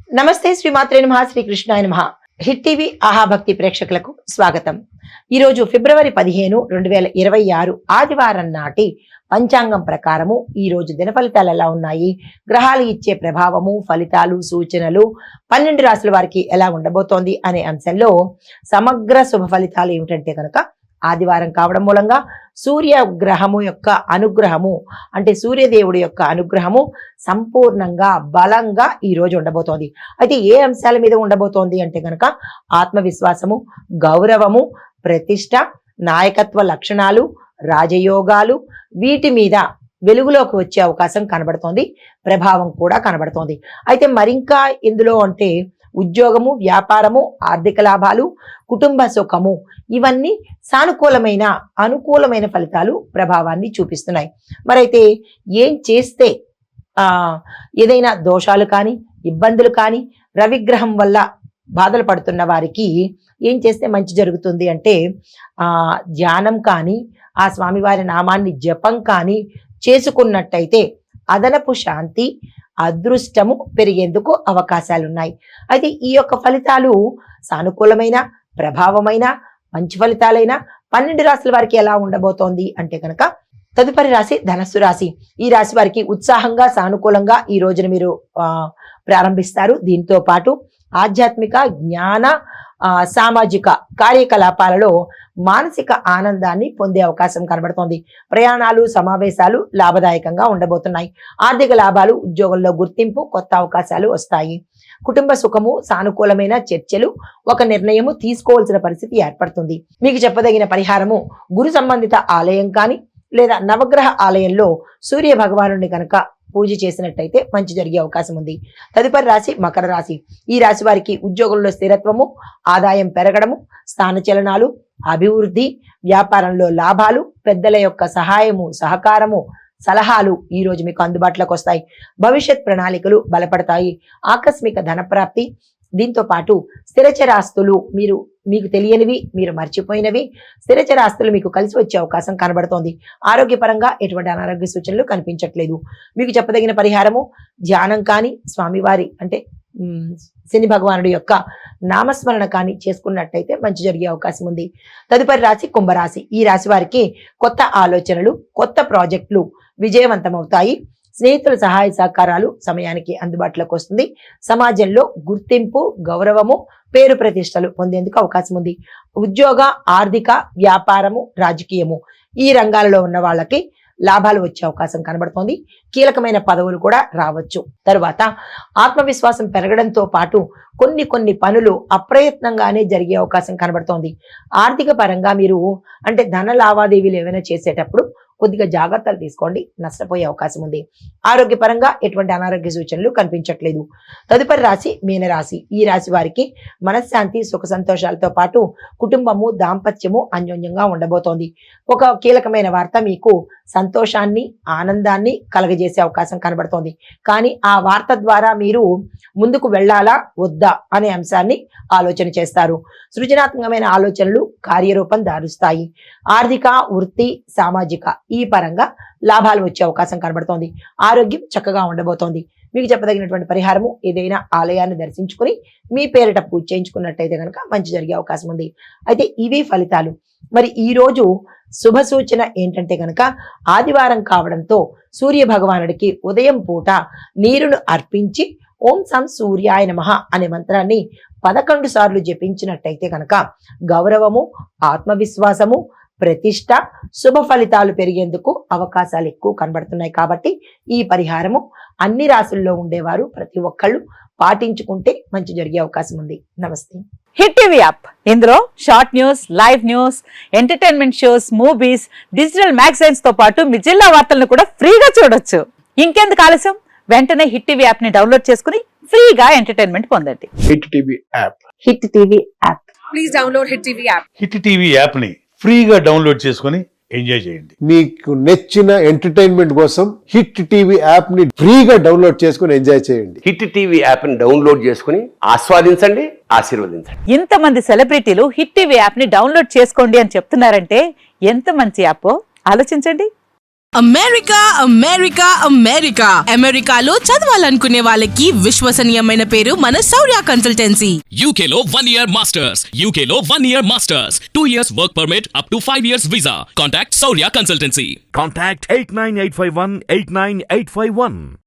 నమస్తే శ్రీమాత్రే నమః శ్రీ కృష్ణాయ నమః. హిట్ టీవీ ఆహాభక్తి ప్రేక్షకులకు స్వాగతం. ఈరోజు ఫిబ్రవరి 15, 2026 ఆదివారం నాటి పంచాంగం ప్రకారము ఈ రోజు దిన ఫలితాలు ఎలా ఉన్నాయి, గ్రహాలు ఇచ్చే ప్రభావము, ఫలితాలు, సూచనలు 12 రాశుల వారికి ఎలా ఉండబోతోంది అనే అంశంలో సమగ్ర శుభ ఫలితాలు ఏమిటంటే కనుక ఆదివారం కావడం మూలంగా సూర్యగ్రహము యొక్క అనుగ్రహము అంటే సూర్యదేవుడి యొక్క అనుగ్రహము సంపూర్ణంగా బలంగా ఈ రోజు ఉండబోతోంది. అయితే ఏ అంశాల మీద ఉండబోతోంది అంటే కనుక ఆత్మవిశ్వాసము, గౌరవము, ప్రతిష్ట, నాయకత్వ లక్షణాలు, రాజయోగాలు వీటి మీద వెలుగులోకి వచ్చే అవకాశం కనబడుతోంది. ప్రభావం కూడా కనబడుతోంది. అయితే మరింకా ఇందులో అంటే ఉద్యోగము, వ్యాపారము, ఆర్థిక లాభాలు, కుటుంబ సుఖము ఇవన్నీ సానుకూలమైన అనుకూలమైన ఫలితాలు ప్రభావాన్ని చూపిస్తున్నాయి. మరైతే ఏం చేస్తే ఏదైనా దోషాలు కానీ ఇబ్బందులు కానీ రవిగ్రహం వల్ల బాధలు పడుతున్న వారికి ఏం చేస్తే మంచి జరుగుతుంది అంటే ధ్యానం కానీ ఆ స్వామివారి నామాన్ని జపం కానీ చేసుకున్నట్టయితే అదనపు శాంతి, అదృష్టము పెరిగేందుకు అవకాశాలున్నాయి. అయితే ఈ యొక్క ఫలితాలు సానుకూలమైన ప్రభావమైన మంచి ఫలితాలైన 12 రాశుల వారికి ఎలా ఉండబోతోంది అంటే కనుక తదుపరి రాశి ధనస్సు రాశి. ఈ రాశి వారికి ఉత్సాహంగా సానుకూలంగా ఈ రోజున మీరు ప్రారంభిస్తారు. దీంతో పాటు ఆధ్యాత్మిక, జ్ఞాన, సామాజిక కార్యకలాపాలలో మానసిక ఆనందాన్ని పొందే అవకాశం కనబడుతోంది. ప్రయాణాలు, సమావేశాలు లాభదాయకంగా ఉండబోతున్నాయి. ఆర్థిక లాభాలు, ఉద్యోగంలో గుర్తింపు, కొత్త అవకాశాలు వస్తాయి. కుటుంబ సుఖము, సానుకూలమైన చర్చలు, ఒక నిర్ణయము తీసుకోవాల్సిన పరిస్థితి ఏర్పడుతుంది. మీకు చెప్పదగిన పరిహారము గురు సంబంధిత ఆలయం కానీ లేదా నవగ్రహ ఆలయంలో సూర్య భగవానుడిని కనుక పూజ చేసినట్టయితే మంచి జరిగే అవకాశం ఉంది. తదుపరి రాశి మకర రాశి. ఈ రాశి వారికి ఉద్యోగంలో స్థిరత్వము, ఆదాయం పెరగడము, స్థానచలనాలు, అభివృద్ధి, వ్యాపారంలో లాభాలు, పెద్దల యొక్క సహాయము, సహకారము, సలహాలు ఈ రోజు మీకు అందుబాటులోకి వస్తాయి. భవిష్యత్ ప్రణాళికలు బలపడతాయి. ఆకస్మిక ధనప్రాప్తి, దీంతో పాటు స్థిరచరాస్తులు మీకు తెలియనివి, మీరు మర్చిపోయినవి స్థిరచరాస్తులు మీకు కలిసి వచ్చే అవకాశం కనబడుతోంది. ఆరోగ్యపరంగా ఎటువంటి అనారోగ్య సూచనలు కనిపించట్లేదు. మీకు చెప్పదగిన పరిహారము ధ్యానం కానీ స్వామివారి అంటే శని భగవానుడి యొక్క నామస్మరణ కానీ చేసుకున్నట్టయితే మంచి జరిగే అవకాశం ఉంది. తదుపరి రాశి కుంభరాశి. ఈ రాశి వారికి కొత్త ఆలోచనలు, కొత్త ప్రాజెక్టులు విజయవంతమవుతాయి. స్నేహితుల సహాయ సహకారాలు సమయానికి అందుబాటులోకి వస్తుంది. సమాజంలో గుర్తింపు, గౌరవము, పేరు ప్రతిష్టలు పొందేందుకు అవకాశం ఉంది. ఉద్యోగ, ఆర్థిక, వ్యాపారము, రాజకీయము ఈ రంగాలలో ఉన్న వాళ్ళకి లాభాలు వచ్చే అవకాశం కనబడుతోంది. కీలకమైన పదవులు కూడా రావచ్చు. తరువాత ఆత్మవిశ్వాసం పెరగడంతో పాటు కొన్ని పనులు అప్రయత్నంగానే జరిగే అవకాశం కనబడుతోంది. ఆర్థిక పరంగా మీరు అంటే ధన లావాదేవీలు ఏమైనా చేసేటప్పుడు కొద్దిగా జాగ్రత్తలు తీసుకోండి, నష్టపోయే అవకాశం ఉంది. ఆరోగ్యపరంగా ఎటువంటి అనారోగ్య సూచనలు కనిపించట్లేదు. తదుపరి రాశి మీనరాశి. ఈ రాశి వారికి మనశ్శాంతి, సుఖ సంతోషాలతో పాటు కుటుంబము, దాంపత్యము అన్యోన్యంగా ఉండబోతోంది. ఒక కీలకమైన వార్త మీకు సంతోషాన్ని, ఆనందాన్ని కలగజేసే అవకాశం కనబడుతోంది. కానీ ఆ వార్త ద్వారా మీరు ముందుకు వెళ్ళాలా వద్దా అనే అంశాన్ని ఆలోచన చేస్తారు. సృజనాత్మకమైన ఆలోచనలు కార్యరూపం దారుస్తాయి. ఆర్థిక, వృత్తి, సామాజిక ఈ పరంగా లాభాలు వచ్చే అవకాశం కనబడుతోంది. ఆరోగ్యం చక్కగా ఉండబోతోంది. మీకు చెప్పదగినటువంటి పరిహారము ఏదైనా ఆలయాన్ని దర్శించుకుని మీ పేరిట పూజ చేయించుకున్నట్టయితే కనుక మంచి జరిగే అవకాశం ఉంది. అయితే ఇవి ఫలితాలు. మరి ఈ రోజు శుభ సూచన ఏంటంటే కనుక ఆదివారం కావడంతో సూర్య భగవానుడికి ఉదయం పూట నీరును అర్పించి ఓం సం సూర్యాయ నమః అనే మంత్రాన్ని 11 సార్లు జపించినట్టయితే కనుక గౌరవము, ఆత్మవిశ్వాసము, ప్రతిష్ట, శుభ ఫలితాలు పెరిగేందుకు అవకాశాలు ఎక్కువ కనబడుతున్నాయి. కాబట్టి ఈ పరిహారము అన్ని రాశుల్లో ఉండేవారు ప్రతి ఒక్కళ్ళు పాటించుకుంటే మంచి జరిగే అవకాశం ఉంది. నమస్తే. హిట్ టీవీ యాప్ ఇందులో short news, live news, entertainment shows, movies, digital magazines తో పాటు మీ జిల్లా వార్తలను కూడా ఫ్రీగా చూడొచ్చు. ఇంకెందుకు ఆలస్యం, వెంటనే హిట్ టీవీ యాప్ ని డౌన్లోడ్ చేసుకుని ఫ్రీగా ఎంటర్టైన్మెంట్ పొందండి. Hit TV app. Hit TV app. Please download hit TV app. Hit TV app ని ఫ్రీగా డౌన్లోడ్ చేసుకుని ఎంజాయ్ చేయండి. మీకు నచ్చిన ఎంటర్టైన్మెంట్ కోసం హిట్ టీవీ యాప్ ని ఫ్రీగా డౌన్లోడ్ చేసుకుని ఎంజాయ్ చేయండి. హిట్ టీవీ యాప్ ని డౌన్లోడ్ చేసుకుని ఆస్వాదించండి, ఆశీర్వదించండి. ఇంతమంది సెలబ్రిటీలు హిట్ టీవీ యాప్ ని డౌన్లోడ్ చేసుకోండి అని చెప్తున్నారంటే ఎంత మంచి యాప్ ఆలోచించండి. అమెరికా అమెరికా అమెరికా అమెరికాలో చదవాలనుకునే వాళ్ళకి విశ్వసనీయమైన పేరు మన శౌర్య consultancy. UK Law 1 Year Masters. UK Law 1 Year Masters. 2 years work permit up to 5 years visa. Contact Saurya Consultancy. Contact 89851 89851.